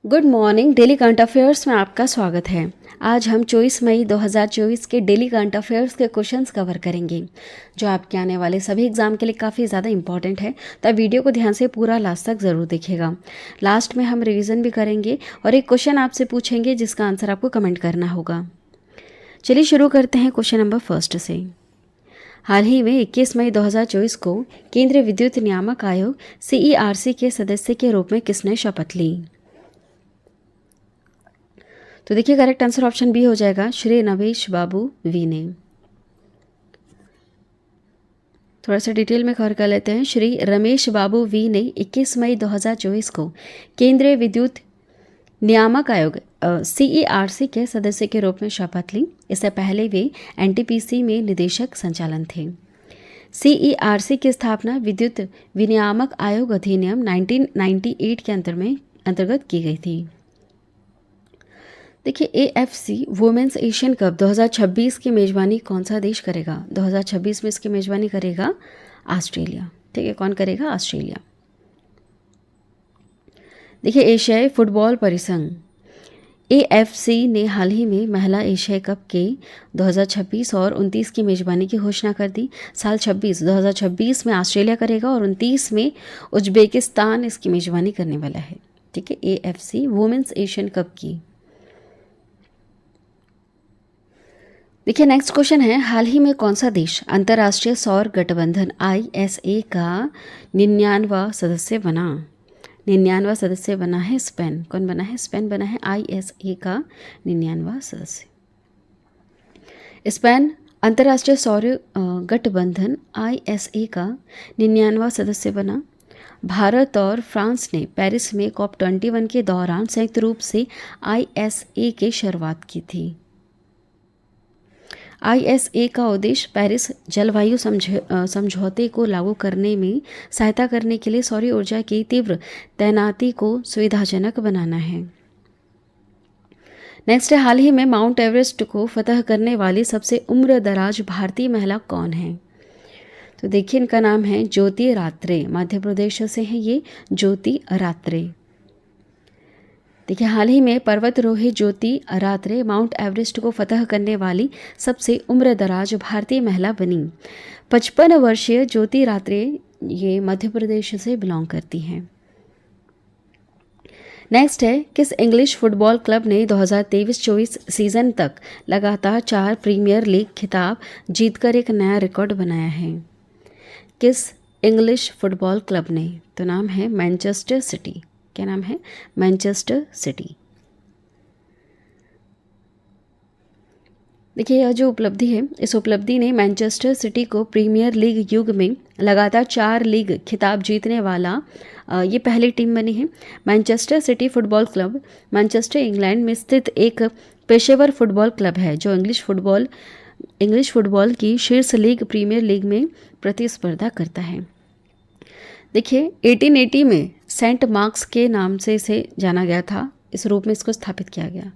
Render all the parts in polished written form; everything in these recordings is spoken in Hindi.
Good morning. Daily current affairs में आपका स्वागत है। आज हम 24 मई 2024 के डेली करंट अफेयर्स के क्वेश्चंस कवर करेंगे जो आपके आने वाले सभी एग्जाम के लिए काफ़ी ज़्यादा इंपॉर्टेंट है। तो वीडियो को ध्यान से पूरा लास्ट तक ज़रूर देखिएगा। लास्ट में हम रिवीजन भी करेंगे और एक क्वेश्चन आपसे पूछेंगे जिसका आंसर आपको कमेंट करना होगा। चलिए शुरू करते हैं क्वेश्चन नंबर फर्स्ट से। हाल ही में 21 मई 2024 को केंद्रीय विद्युत नियामक आयोग CERC के सदस्य के रूप में किसने शपथ ली? तो देखिए करेक्ट आंसर ऑप्शन बी हो जाएगा, श्री रमेश बाबू वी ने। थोड़ा सा डिटेल में कवर कर लेते हैं। श्री रमेश बाबू वी ने 21 मई 2024 को केंद्रीय विद्युत नियामक आयोग CERC के सदस्य के रूप में शपथ ली। इससे पहले वे NTPC में निदेशक संचालन थे। CERC की स्थापना विद्युत विनियामक आयोग अधिनियम 1998 के अंतर्गत की गई थी। देखिए AFC वुमेंस एशियन कप 2026 की मेज़बानी कौन सा देश करेगा? 2026 में इसकी मेज़बानी करेगा ऑस्ट्रेलिया। ठीक है, कौन करेगा? ऑस्ट्रेलिया। देखिए एशियाई फुटबॉल परिसंघ AFC ने हाल ही में महिला एशियाई कप के 2026 और 29 की मेज़बानी की घोषणा कर दी। साल 2026 में ऑस्ट्रेलिया करेगा और 29 में उज्बेकिस्तान इसकी मेज़बानी करने वाला है। ठीक है, AFC वुमेंस एशियन कप की। देखिए नेक्स्ट क्वेश्चन है, हाल ही में कौन सा देश अंतर्राष्ट्रीय सौर गठबंधन ISA का 99वां सदस्य बना? 99वां सदस्य बना है स्पेन। कौन बना है? स्पेन बना है ISA का 99वां सदस्य। स्पेन अंतर्राष्ट्रीय सौर गठबंधन ISA का 99वां सदस्य बना। भारत और फ्रांस ने पेरिस में COP21 के दौरान संयुक्त रूप से ISA की शुरुआत की थी। ISA का उद्देश्य पेरिस जलवायु समझौते को लागू करने में सहायता करने के लिए सौर ऊर्जा की तीव्र तैनाती को सुविधाजनक बनाना है। नेक्स्ट है, हाल ही में माउंट एवरेस्ट को फतह करने वाली सबसे उम्रदराज भारतीय महिला कौन है? तो देखिए इनका नाम है ज्योति रात्रे। मध्य प्रदेश से है ये ज्योति रात्रे। देखिए हाल ही में पर्वतारोही ज्योति रात्रे माउंट एवरेस्ट को फतह करने वाली सबसे उम्रदराज भारतीय महिला बनी। 55 वर्षीय ज्योति रात्रे ये मध्य प्रदेश से बिलोंग करती हैं। नेक्स्ट है, किस इंग्लिश फुटबॉल क्लब ने 2023-24 सीजन तक लगातार 4 प्रीमियर लीग खिताब जीतकर एक नया रिकॉर्ड बनाया है? किस इंग्लिश फुटबॉल क्लब ने? तो नाम है मैनचेस्टर सिटी। क्या नाम है? Manchester city. देखिए यह जो उपलब्धि है, इस उपलब्धि ने मैनचेस्टर सिटी को प्रीमियर लीग युग में लगातार 4 लीग खिताब जीतने वाला ये पहली टीम बनी है। Manchester city football club Manchester England में स्थित एक पेशेवर फुटबॉल क्लब है जो इंग्लिश फुटबॉल की शीर्ष लीग प्रीमियर लीग में प्रतिस्पर्धा करता है। देखिए 1880 में सेंट मार्क्स के नाम से इसे जाना गया था। इस रूप में इसको स्थापित किया गया।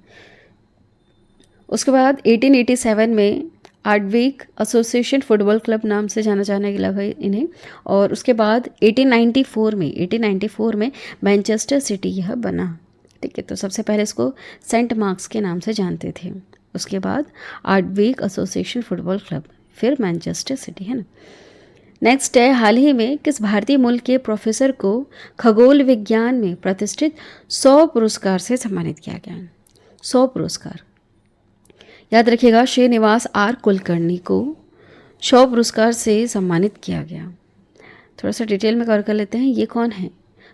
उसके बाद 1887 में आर्डविक एसोसिएशन फुटबॉल क्लब नाम से जाना जाने लगा इन्हें। और उसके बाद 1894 में मैनचेस्टर सिटी यह बना। ठीक है, तो सबसे पहले इसको सेंट मार्क्स के नाम से जानते थे। उसके बाद आर्डविक एसोसिएशन फुटबॉल क्लब, फिर मैनचेस्टर सिटी, है ना। नेक्स्ट है, हाल ही में किस भारतीय मूल के प्रोफेसर को खगोल विज्ञान में प्रतिष्ठित 100 पुरस्कार से सम्मानित किया गया? 100 पुरस्कार याद रखिएगा, श्रीनिवास R कुलकर्णी को 100 पुरस्कार से सम्मानित किया गया। थोड़ा सा डिटेल में कवर कर लेते हैं, ये कौन है?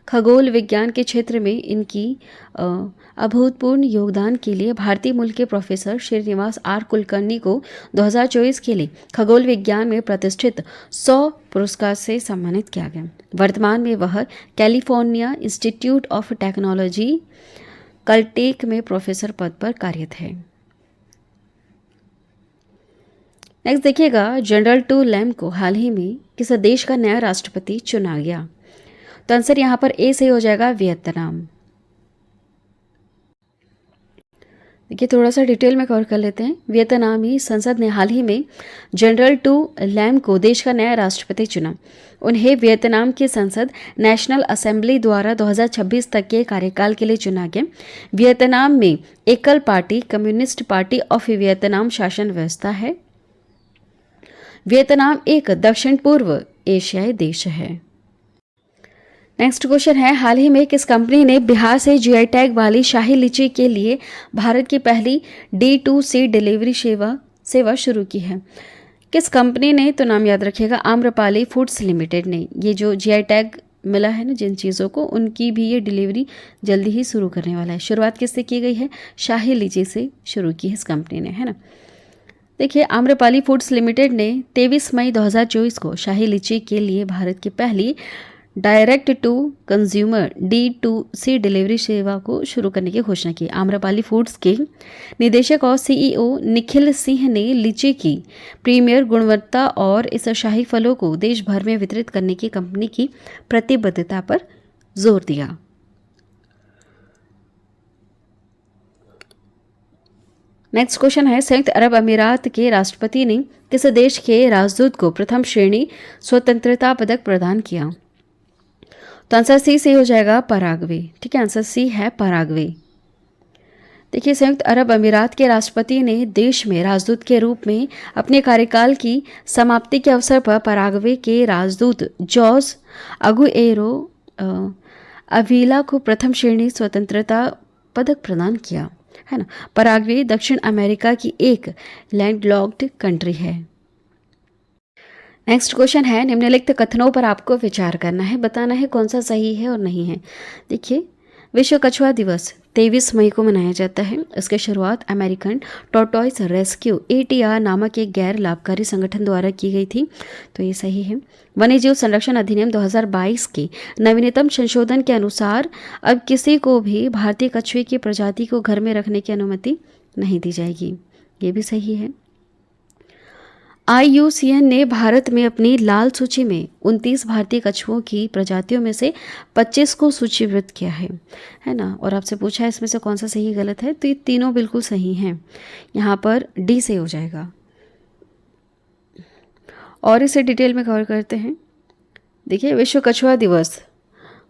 खगोल विज्ञान के क्षेत्र में इनकी अभूतपूर्व योगदान के लिए भारतीय मूल के प्रोफेसर श्रीनिवास R कुलकर्णी को 2024 के लिए खगोल विज्ञान में प्रतिष्ठित 100 पुरस्कार से सम्मानित किया गया। वर्तमान में वह कैलिफोर्निया इंस्टीट्यूट ऑफ टेक्नोलॉजी कलटेक में प्रोफेसर पद पर कार्यरत है। नेक्स्ट देखिएगा, जनरल टू लैम को हाल ही में किस देश का नया राष्ट्रपति चुना गया? तो आंसर यहाँ पर ए सही हो जाएगा, वियतनाम। देखिए थोड़ा सा डिटेल में कवर कर लेते हैं। वियतनामी संसद ने हाल ही में जनरल टू लैम को देश का नया राष्ट्रपति चुना। उन्हें वियतनाम की संसद नेशनल असेंबली द्वारा 2026 तक के कार्यकाल के लिए चुना गया। वियतनाम में एकल party communist party of Vietnam शासन व्यवस्था है। वियतनाम एक दक्षिण पूर्व एशियाई देश है। नेक्स्ट क्वेश्चन है, हाल ही में किस कंपनी ने बिहार से जीआई टैग वाली शाही लीची के लिए भारत की पहली D2C डिलीवरी सेवा शुरू की है? किस कंपनी ने? तो नाम याद रखिएगा, आम्रपाली फूड्स लिमिटेड ने। ये जो जीआई टैग मिला है ना जिन चीज़ों को, उनकी भी ये डिलीवरी जल्दी ही शुरू करने वाला है। शुरुआत किससे की गई है? शाही लीची से शुरू की है इस कंपनी ने, है ना। देखिए आम्रपाली फूड्स लिमिटेड ने 23 मई 2024 को शाही लीची के लिए भारत की पहली direct to consumer D2C delivery सेवा को शुरू करने की घोषणा की। आम्रपाली फूड्स के निदेशक और CEO निखिल सिंह ने लीची की प्रीमियर गुणवत्ता और इस शाही फलों को देश भर में वितरित करने की कंपनी की प्रतिबद्धता पर जोर दिया। नेक्स्ट क्वेश्चन है, संयुक्त अरब अमीरात के राष्ट्रपति ने किस देश के राजदूत को प्रथम श्रेणी स्वतंत्रता पदक प्रदान किया? तो आंसर सी हो जाएगा, पराग्वे। ठीक है, आंसर सी है पराग्वे। देखिए संयुक्त अरब अमीरात के राष्ट्रपति ने देश में राजदूत के रूप में अपने कार्यकाल की समाप्ति के अवसर पर पराग्वे के राजदूत जॉस अगुएरो अवीला को प्रथम श्रेणी स्वतंत्रता पदक प्रदान किया, है ना। पराग्वे दक्षिण अमेरिका की एक लैंडलॉक्ड कंट्री है। नेक्स्ट क्वेश्चन है, निम्नलिखित कथनों पर आपको विचार करना है, बताना है कौन सा सही है और नहीं है। देखिए विश्व कछुआ दिवस 23 मई को मनाया जाता है। इसकी शुरुआत अमेरिकन टॉर्टॉइस रेस्क्यू ATR नामक एक गैर लाभकारी संगठन द्वारा की गई थी, तो ये सही है। वन्यजीव संरक्षण अधिनियम 2022 के नवीनतम संशोधन के अनुसार अब किसी को भी भारतीय कछुए की प्रजाति को घर में रखने की अनुमति नहीं दी जाएगी, ये भी सही है। IUCN ने भारत में अपनी लाल सूची में 29 भारतीय कछुओं की प्रजातियों में से 25 को सूचीबद्ध किया है ना। और आपसे पूछा है इसमें से कौन सा सही गलत है, तो ये तीनों बिल्कुल सही हैं। यहाँ पर D से हो जाएगा। और इसे डिटेल में कवर करते हैं। देखिए विश्व कछुआ दिवस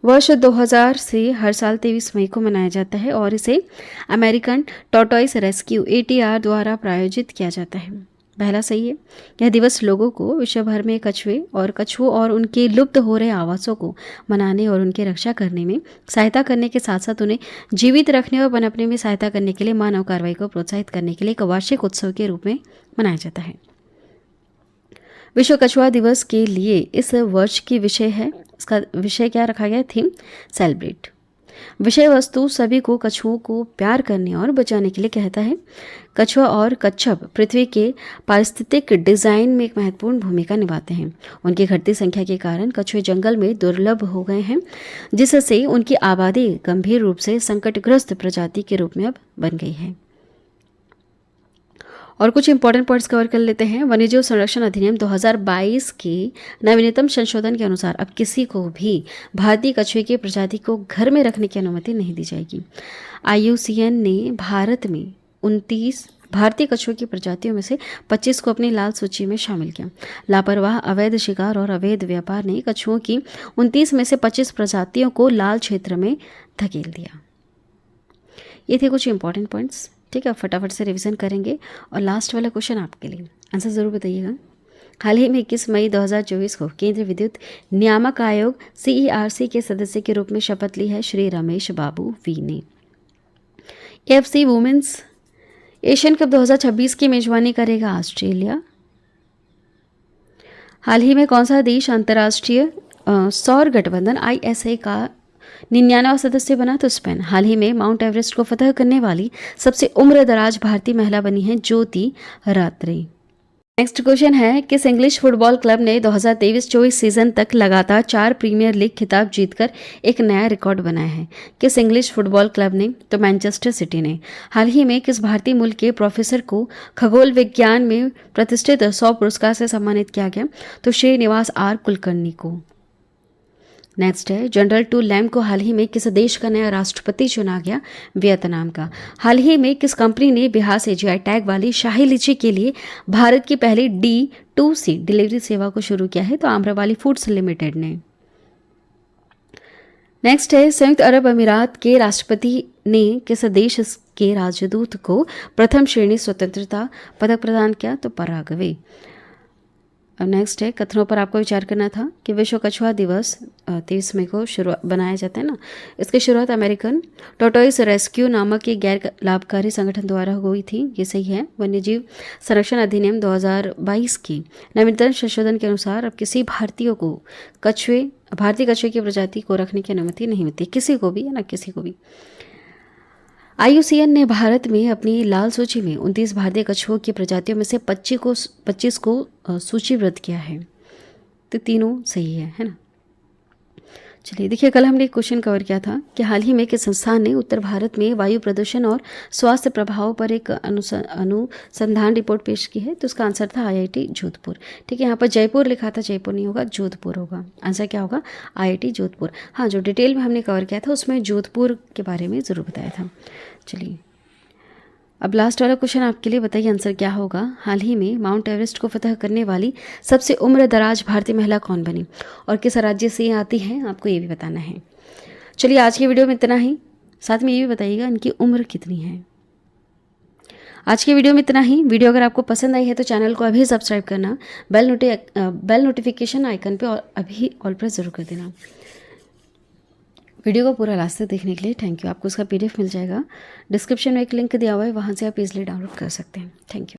वर्ष 2000 से हर साल 23 मई को मनाया जाता है और इसे अमेरिकन टॉर्टॉइस रेस्क्यू ATR द्वारा प्रायोजित किया जाता है। पहला सही है। यह दिवस लोगों को विश्व भर में कछुओं और उनके लुप्त हो रहे आवासों को मनाने और उनकी रक्षा करने में सहायता करने के साथ साथ उन्हें जीवित रखने और पनपने में सहायता करने के लिए मानव कार्रवाई को प्रोत्साहित करने के लिए एक वार्षिक उत्सव के रूप में मनाया जाता है। विश्व कछुआ दिवस के लिए इस वर्ष की विषय है, इसका विषय क्या रखा गया? Theme celebrate. विषय वस्तु सभी को कछुओं को प्यार करने और बचाने के लिए कहता है। कछुआ और कच्छप पृथ्वी के पारिस्थितिक डिजाइन में एक महत्वपूर्ण भूमिका निभाते हैं। उनकी घटती संख्या के कारण कछुए जंगल में दुर्लभ हो गए हैं, जिससे उनकी आबादी गंभीर रूप से संकटग्रस्त प्रजाति के रूप में अब बन गई है। और कुछ इंपॉर्टेंट पॉइंट्स कवर कर लेते हैं। वन्यजीव संरक्षण अधिनियम 2022 के नवीनतम संशोधन के अनुसार अब किसी को भी भारतीय कछुए की प्रजाति को घर में रखने की अनुमति नहीं दी जाएगी। IUCN ने भारत में 29 भारतीय कछुए की प्रजातियों में से 25 को अपनी लाल सूची में शामिल किया। लापरवाह अवैध शिकार और अवैध व्यापार ने कछुओं की 29 में से 25 प्रजातियों को लाल क्षेत्र में धकेल दिया। ये थे कुछ इंपॉर्टेंट पॉइंट्स। ठीक है, फटाफट से रिवीजन करेंगे। और लास्ट वाला क्वेश्चन आपके लिए, आंसर ज़रूर बताइएगा। हाल ही में 21 मई 2024 को केंद्रीय विद्युत नियामक आयोग CERC के सदस्य के रूप में शपथ ली है श्री रमेश बाबू V ने। AFC वुमेन्स एशियन कप 2026 की मेजबानी करेगा ऑस्ट्रेलिया। हाल ही में कौन सा देश अंतर्राष्ट्रीय सौर गठबंधन ISA का 99वां सदस्य बना? तो स्पेन। हाल ही में माउंट एवरेस्ट को फतह करने वाली सबसे उम्रदराज भारतीय महिला बनी है ज्योति रात्रे। नेक्स्ट क्वेश्चन है, किस इंग्लिश फुटबॉल क्लब ने 2023-24 सीजन तक लगातार 4 प्रीमियर लीग खिताब जीतकर एक नया रिकॉर्ड बनाया है? किस इंग्लिश फुटबॉल क्लब ने? तो मैनचेस्टर सिटी ने। हाल ही में किस भारतीय मूल के प्रोफेसर को खगोल विज्ञान में प्रतिष्ठित 100 पुरस्कार से सम्मानित किया गया? तो श्रीनिवास R कुलकर्णी को। नेक्स्ट है जनरल टू लैम को हाल ही में किस देश का नया राष्ट्रपति चुना गया? वियतनाम का। हाल ही में किस कंपनी ने बिहार से जीआई टैग वाली शाही लीची के लिए भारत की पहली D2C डिलीवरी सेवा को शुरू किया है? तो आम्रपाली फूड्स लिमिटेड ने। नेक्स्ट है संयुक्त अरब अमीरात के राष्ट्रपति ने किस देश के राजदूत को प्रथम श्रेणी स्वतंत्रता पदक प्रदान किया? तो पराग्वे। अब नेक्स्ट है कथनों पर आपको विचार करना था कि विश्व कछुआ दिवस 23 मई को बनाया जाता है ना। इसकी शुरुआत अमेरिकन टोटोइस रेस्क्यू नामक एक गैर लाभकारी संगठन द्वारा हुई थी। ये सही है। वन्यजीव संरक्षण अधिनियम 2022 की नवीनतम संशोधन के अनुसार अब किसी भारतीय कछुए की प्रजाति को रखने की अनुमति नहीं मिलती, किसी को भी, है ना, किसी को भी। IUCN ने भारत में अपनी लाल सूची में 29 भारतीय कछुओं की प्रजातियों में से 25 को सूचीबद्ध किया है। तो तीनों सही है ना। चलिए देखिए, कल हमने एक क्वेश्चन कवर किया था कि हाल ही में किस संस्थान ने उत्तर भारत में वायु प्रदूषण और स्वास्थ्य प्रभाव पर एक अनुसंधान रिपोर्ट पेश की है? तो उसका आंसर था IIT जोधपुर। ठीक है, यहाँ पर जयपुर लिखा था, जयपुर नहीं होगा, जोधपुर होगा। आंसर क्या होगा? IIT जोधपुर। हाँ, जो डिटेल में हमने कवर किया था उसमें जोधपुर के बारे में ज़रूर बताया था। चलिए अब लास्ट वाला क्वेश्चन आपके लिए, बताइए आंसर क्या होगा? हाल ही में माउंट एवरेस्ट को फतह करने वाली सबसे उम्र दराज भारतीय महिला कौन बनी और किस राज्य से ये आती है? आपको ये भी बताना है। चलिए आज की वीडियो में इतना ही। साथ में ये भी बताइएगा इनकी उम्र कितनी है। आज की वीडियो में इतना ही। वीडियो अगर आपको पसंद आई है तो चैनल को अभी सब्सक्राइब करना, बेल नोटिफिकेशन आइकन पे और अभी ऑल प्रेस जरूर कर देना। वीडियो को पूरा लास्ट तक देखने के लिए थैंक यू। आपको उसका PDF मिल जाएगा, डिस्क्रिप्शन में एक लिंक दिया हुआ है, वहाँ से आप इजीली डाउनलोड कर सकते हैं। Thank you.